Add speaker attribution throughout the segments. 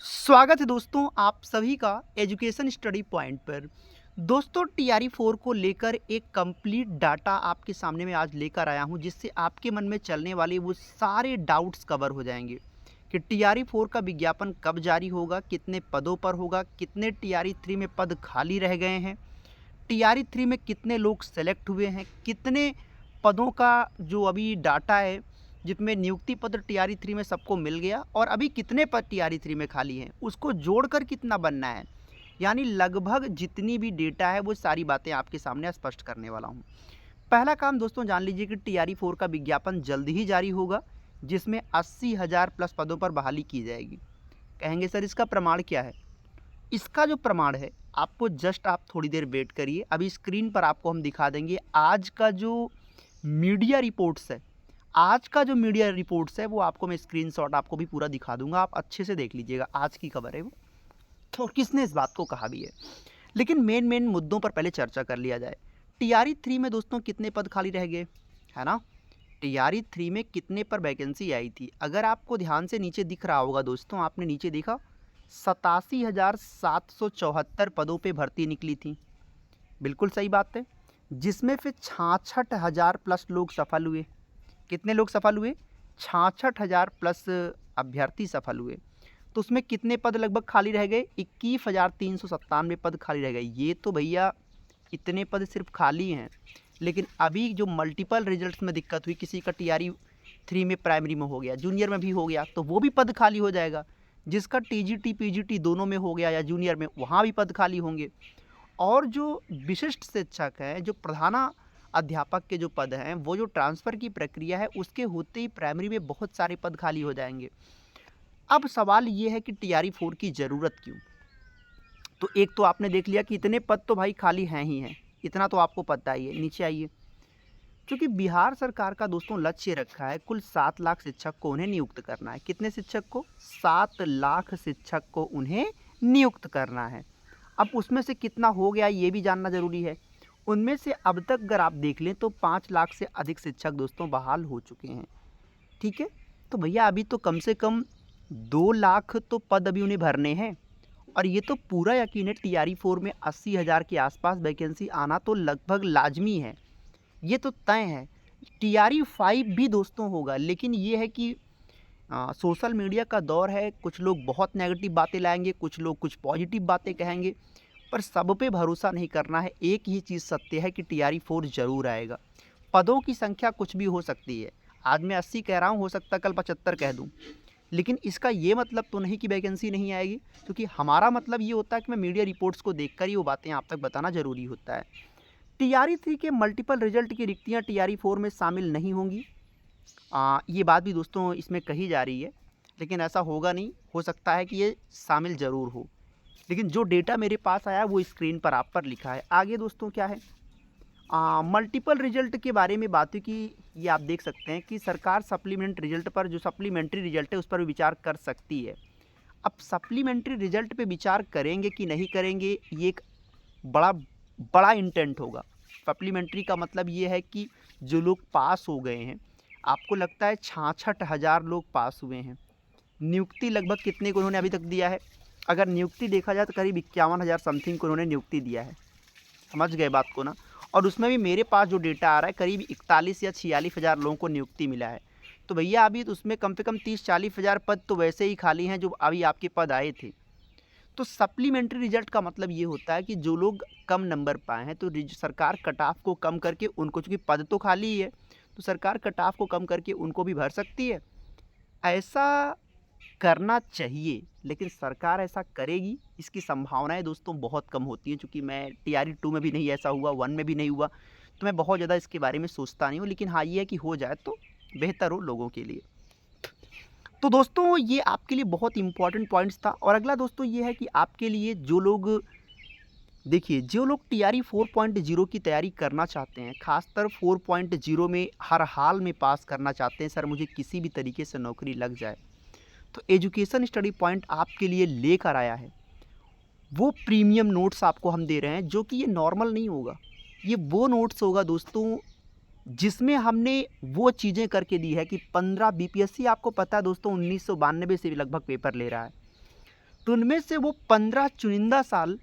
Speaker 1: स्वागत है दोस्तों आप सभी का एजुकेशन स्टडी पॉइंट पर। दोस्तों टीआरई 4 को लेकर एक कंप्लीट डाटा आपके सामने में आज लेकर आया हूं, जिससे आपके मन में चलने वाले वो सारे डाउट्स कवर हो जाएंगे कि टीआरई 4 का विज्ञापन कब जारी होगा, कितने पदों पर होगा, कितने टीआरई 3 में पद खाली रह गए हैं, टीआरई 3 में कितने लोग सेलेक्ट हुए हैं, कितने पदों का जो अभी डाटा है जिसमें नियुक्ति पत्र टीआरई 3 में सबको मिल गया और अभी कितने पद टीआरई 3 में खाली हैं, उसको जोड़कर कितना बनना है। यानी लगभग जितनी भी डेटा है वो सारी बातें आपके सामने स्पष्ट करने वाला हूँ। पहला काम दोस्तों जान लीजिए कि टीआरई 4 का विज्ञापन जल्द ही जारी होगा, जिसमें 80,000 प्लस पदों पर बहाली की जाएगी। कहेंगे सर इसका प्रमाण क्या है? इसका जो प्रमाण है आपको जस्ट आप थोड़ी देर वेट करिए, अभी स्क्रीन पर आपको हम दिखा देंगे आज का जो मीडिया रिपोर्ट्स है। आज का जो मीडिया रिपोर्ट्स है वो आपको मैं स्क्रीनशॉट आपको भी पूरा दिखा दूंगा, आप अच्छे से देख लीजिएगा। आज की खबर है वो, तो किसने इस बात को कहा भी है। लेकिन मेन मुद्दों पर पहले चर्चा कर लिया जाए। टीआरई 3 में दोस्तों कितने पद खाली रह गए, है ना? टीआरई 3 में कितने पर वैकेंसी आई थी? अगर आपको ध्यान से नीचे दिख रहा होगा दोस्तों, आपने नीचे देखा 87,774 पदों पे भर्ती निकली थी। बिल्कुल सही बात है, जिसमें फिर 66,000 प्लस लोग सफल हुए। कितने लोग सफल हुए? 66,000 प्लस अभ्यर्थी सफल हुए। तो उसमें कितने पद लगभग खाली रह गए? 21,397 पद खाली रह गए। ये तो भैया इतने पद सिर्फ खाली हैं। लेकिन अभी जो मल्टीपल रिजल्ट्स में दिक्कत हुई, किसी का टीआरई 3 में प्राइमरी में हो गया, जूनियर में भी हो गया, तो वो भी पद खाली हो जाएगा। जिसका टीजीटी पीजीटी दोनों में हो गया या जूनियर में, वहाँ भी पद खाली होंगे। और जो विशिष्ट शिक्षक हैं, जो प्रधाना अध्यापक के जो पद हैं, वो जो ट्रांसफ़र की प्रक्रिया है उसके होते ही प्राइमरी में बहुत सारे पद खाली हो जाएंगे। अब सवाल ये है कि टीआरई 4 की ज़रूरत क्यों? तो एक तो आपने देख लिया कि इतने पद तो भाई खाली हैं ही हैं, इतना तो आपको पता ही है। नीचे आइए। क्योंकि बिहार सरकार का दोस्तों लक्ष्य रखा है कुल 7 लाख शिक्षक को उन्हें नियुक्त करना है। कितने शिक्षक को? 7 लाख शिक्षक को उन्हें नियुक्त करना है। अब उसमें से कितना हो गया ये भी जानना ज़रूरी है। उनमें से अब तक अगर आप देख लें तो 5 लाख से अधिक शिक्षक दोस्तों बहाल हो चुके हैं। ठीक है, तो भैया अभी तो कम से कम 2 लाख तो पद अभी उन्हें भरने हैं। और ये तो पूरा यकीन है टीआरई 4 में 80,000 के आसपास वैकेंसी आना तो लगभग लाजमी है, ये तो तय है। टीआरई 5 भी दोस्तों होगा, लेकिन ये है कि सोशल मीडिया का दौर है, कुछ लोग बहुत नेगेटिव बातें लाएंगे, कुछ लोग कुछ पॉजिटिव बातें कहेंगे, पर सब पे भरोसा नहीं करना है। एक ही चीज़ सत्य है कि टीआरई 4 ज़रूर आएगा। पदों की संख्या कुछ भी हो सकती है, आज मैं 80 कह रहा हूँ, हो सकता है कल 75 कह दूँ, लेकिन इसका ये मतलब तो नहीं कि वैकेंसी नहीं आएगी। क्योंकि हमारा मतलब ये होता है कि मैं मीडिया रिपोर्ट्स को देखकर ही वो बातें आप तक बताना ज़रूरी होता है। टीआरई 3 के मल्टीपल रिजल्ट की रिक्तियाँ टीआरई 4 में शामिल नहीं होंगी, ये बात भी दोस्तों इसमें कही जा रही है, लेकिन ऐसा होगा नहीं। हो सकता है कि ये शामिल ज़रूर हो, लेकिन जो डेटा मेरे पास आया वो स्क्रीन पर आप पर लिखा है। आगे दोस्तों क्या है, मल्टीपल रिजल्ट के बारे में बात हुई कि ये आप देख सकते हैं कि सरकार सप्लीमेंट रिजल्ट पर, जो सप्लीमेंट्री रिजल्ट है उस पर भी विचार कर सकती है। अब सप्लीमेंट्री रिजल्ट पे विचार करेंगे कि नहीं करेंगे, ये एक बड़ा बड़ा इंटेंट होगा। सप्लीमेंट्री का मतलब ये है कि जो लोग पास हो गए हैं, आपको लगता है 66,000 लोग पास हुए हैं, नियुक्ति लगभग कितने को उन्होंने अभी तक दिया है? अगर नियुक्ति देखा जाए तो करीब 51,000 समथिंग को उन्होंने नियुक्ति दिया है। समझ गए बात को ना? और उसमें भी मेरे पास जो डेटा आ रहा है करीब 41 या 46,000 लोगों को नियुक्ति मिला है। तो भैया अभी तो उसमें कम से कम 30-40,000 पद तो वैसे ही खाली हैं जो अभी आपके पद आए थे। तो सप्लीमेंट्री रिजल्ट का मतलब ये होता है कि जो लोग कम नंबर पाए हैं तो सरकार कट ऑफ को कम करके उनको, चूँकि पद तो खाली ही है, तो सरकार कट ऑफ को कम करके उनको भी भर सकती है। ऐसा करना चाहिए, लेकिन सरकार ऐसा करेगी इसकी संभावनाएं दोस्तों बहुत कम होती हैं। चूँकि मैं टीआरई 2 में भी नहीं ऐसा हुआ, 1 में भी नहीं हुआ, तो मैं बहुत ज़्यादा इसके बारे में सोचता नहीं हूँ। लेकिन हाँ, ये है कि हो जाए तो बेहतर हो लोगों के लिए। तो दोस्तों ये आपके लिए बहुत इंपॉर्टेंट पॉइंट्स था। और अगला दोस्तों ये है कि आपके लिए जो लोग, देखिए जो लोग टीआरई 4.0 की तैयारी करना चाहते हैं, खासकर 4.0 में हर हाल में पास करना चाहते हैं, सर मुझे किसी भी तरीके से नौकरी लग जाए, तो एजुकेशन स्टडी पॉइंट आपके लिए लेकर आया है वो प्रीमियम नोट्स आपको हम दे रहे हैं, जो कि ये नॉर्मल नहीं होगा। ये वो नोट्स होगा दोस्तों जिसमें हमने वो चीज़ें करके दी है कि 15 बीपीएससी, आपको पता है दोस्तों 1992 से लगभग पेपर ले रहा है। तो उनमें से वो 15 चुनिंदा साल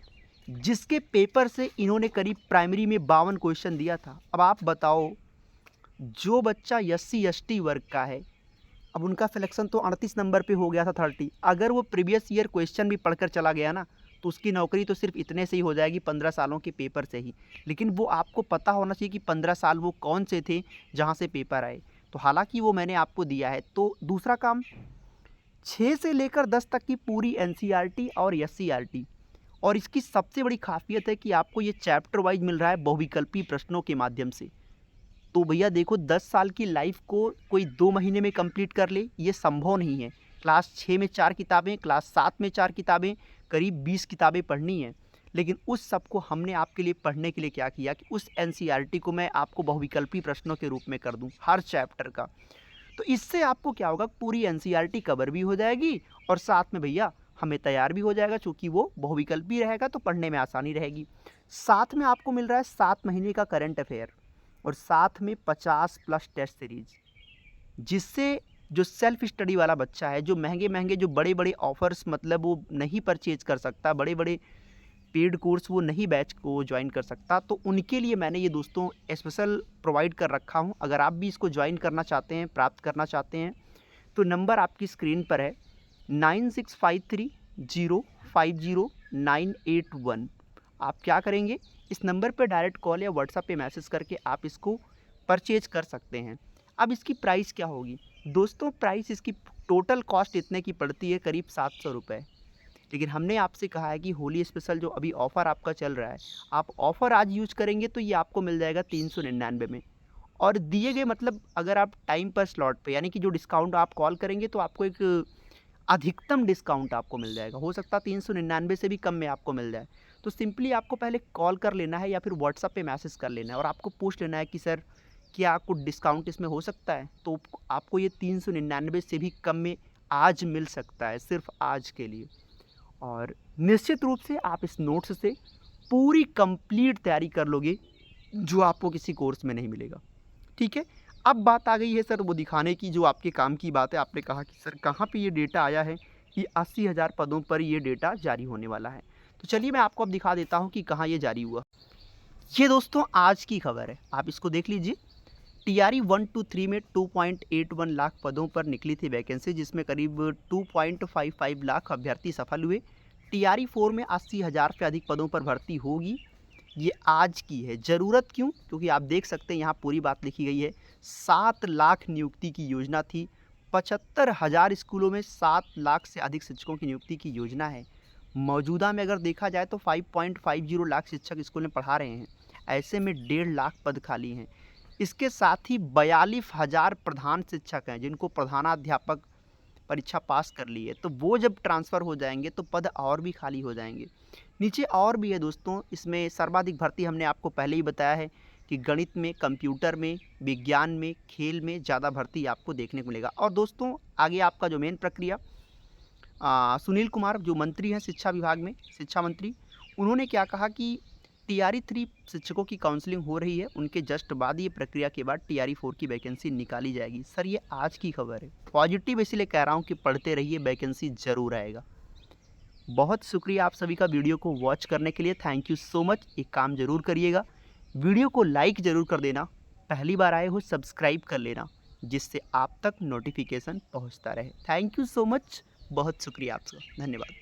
Speaker 1: जिसके पेपर से इन्होंने करीब प्राइमरी में 52 क्वेश्चन दिया था। अब आप बताओ, जो बच्चा SC ST वर्ग का है, अब उनका सिलेक्शन तो 38 नंबर पे हो गया था 30, अगर वो प्रीवियस ईयर क्वेश्चन भी पढ़कर चला गया ना, तो उसकी नौकरी तो सिर्फ इतने से ही हो जाएगी, 15 सालों के पेपर से ही। लेकिन वो आपको पता होना चाहिए कि 15 साल वो कौन से थे जहाँ से पेपर आए। तो हालांकि वो मैंने आपको दिया है। तो दूसरा काम, 6 से लेकर 10 तक की पूरी NCERT और SCERT, और इसकी सबसे बड़ी खासियत है कि आपको ये चैप्टर वाइज मिल रहा है बहुविकल्पी प्रश्नों के माध्यम से। तो भैया देखो, 10 साल की लाइफ को कोई 2 महीने में कंप्लीट कर ले, ये संभव नहीं है। क्लास 6 में 4 किताबें, क्लास 7 में 4 किताबें, करीब 20 किताबें पढ़नी हैं। लेकिन उस सब को हमने आपके लिए पढ़ने के लिए क्या किया कि उस NCERT को मैं आपको बहुविकल्पी प्रश्नों के रूप में कर दूं हर चैप्टर का। तो इससे आपको क्या होगा, पूरी NCERT कवर भी हो जाएगी और साथ में भैया हमें तैयार भी हो जाएगा, चूँकि वो बहुविकल्पी रहेगा तो पढ़ने में आसानी रहेगी। साथ में आपको मिल रहा है 7 महीने का करंट अफेयर और साथ में 50 प्लस टेस्ट सीरीज, जिससे जो सेल्फ स्टडी वाला बच्चा है, जो महंगे महंगे जो बड़े बड़े ऑफर्स मतलब वो नहीं परचेज कर सकता, बड़े बड़े पेड कोर्स वो नहीं बैच को ज्वाइन कर सकता, तो उनके लिए मैंने ये दोस्तों स्पेशल प्रोवाइड कर रखा हूँ। अगर आप भी इसको ज्वाइन करना चाहते हैं, प्राप्त करना चाहते हैं, तो नंबर आपकी स्क्रीन पर है 9653050981। आप क्या करेंगे, इस नंबर पर डायरेक्ट कॉल या व्हाट्सएप पे मैसेज करके आप इसको परचेज कर सकते हैं। अब इसकी प्राइस क्या होगी दोस्तों, प्राइस इसकी टोटल कॉस्ट इतने की पड़ती है करीब 700 रुपये। लेकिन हमने आपसे कहा है कि होली स्पेशल जो अभी ऑफ़र आपका चल रहा है, आप ऑफ़र आज यूज करेंगे तो ये आपको मिल जाएगा 399 में। और दिए गए मतलब अगर आप टाइम पर स्लॉट पे, यानी कि जो डिस्काउंट आप कॉल करेंगे तो आपको एक अधिकतम डिस्काउंट आपको मिल जाएगा। हो सकता है 399 से भी कम में आपको मिल जाए। तो सिंपली आपको पहले कॉल कर लेना है या फिर व्हाट्सएप पे मैसेज कर लेना है और आपको पूछ लेना है कि सर क्या कुछ डिस्काउंट इसमें हो सकता है। तो आपको ये 399 से भी कम में आज मिल सकता है, सिर्फ आज के लिए। और निश्चित रूप से आप इस नोट्स से पूरी कंप्लीट तैयारी कर लोगे, जो आपको किसी कोर्स में नहीं मिलेगा। ठीक है, अब बात आ गई है सर वो दिखाने की, जो आपके काम की बात है। आपने कहा कि सर कहाँ पे ये डेटा आया है कि 80,000 पदों पर ये डेटा जारी होने वाला है। तो चलिए मैं आपको अब दिखा देता हूँ कि कहाँ ये जारी हुआ। ये दोस्तों आज की खबर है, आप इसको देख लीजिए। TRE 1 to 3 में 2.81 लाख पदों पर निकली थी वैकेंसी, जिसमें करीब 2.55 लाख अभ्यर्थी सफल हुए। TRE 4 में 80,000 से अधिक पदों पर भर्ती होगी। ये आज की है। ज़रूरत क्यों? क्योंकि आप देख सकते हैं यहाँ पूरी बात लिखी गई है। 7 लाख नियुक्ति की योजना थी। 75,000 स्कूलों में 7 लाख से अधिक शिक्षकों की नियुक्ति की योजना है। मौजूदा में अगर देखा जाए तो 5.50 लाख शिक्षक स्कूल में पढ़ा रहे हैं। ऐसे में 1.5 लाख पद खाली हैं। इसके साथ ही 42,000 प्रधान शिक्षक हैं जिनको प्रधानाध्यापक परीक्षा पास कर ली है। तो वो जब ट्रांसफ़र हो जाएंगे तो पद और भी खाली हो जाएंगे। नीचे और भी है दोस्तों, इसमें सर्वाधिक भर्ती हमने आपको पहले ही बताया है कि गणित में, कंप्यूटर में, विज्ञान में, खेल में ज़्यादा भर्ती आपको देखने को मिलेगा। और दोस्तों आगे आपका जो मेन प्रक्रिया, सुनील कुमार जो मंत्री हैं शिक्षा विभाग में, शिक्षा मंत्री, उन्होंने क्या कहा कि TRE 3 शिक्षकों की काउंसलिंग हो रही है, उनके जस्ट बाद ये प्रक्रिया के बाद TRE 4 की वैकेंसी निकाली जाएगी। सर ये आज की खबर है, पॉजिटिव इसलिए कह रहा हूँ कि पढ़ते रहिए, वैकेंसी ज़रूर आएगा। बहुत शुक्रिया आप सभी का वीडियो को वॉच करने के लिए। Thank you so much. एक काम ज़रूर करिएगा, वीडियो को लाइक ज़रूर कर देना, पहली बार आए हो सब्सक्राइब कर लेना, जिससे आप तक नोटिफिकेशन पहुँचता रहे। थैंक यू सो मच, बहुत शुक्रिया आपका, धन्यवाद।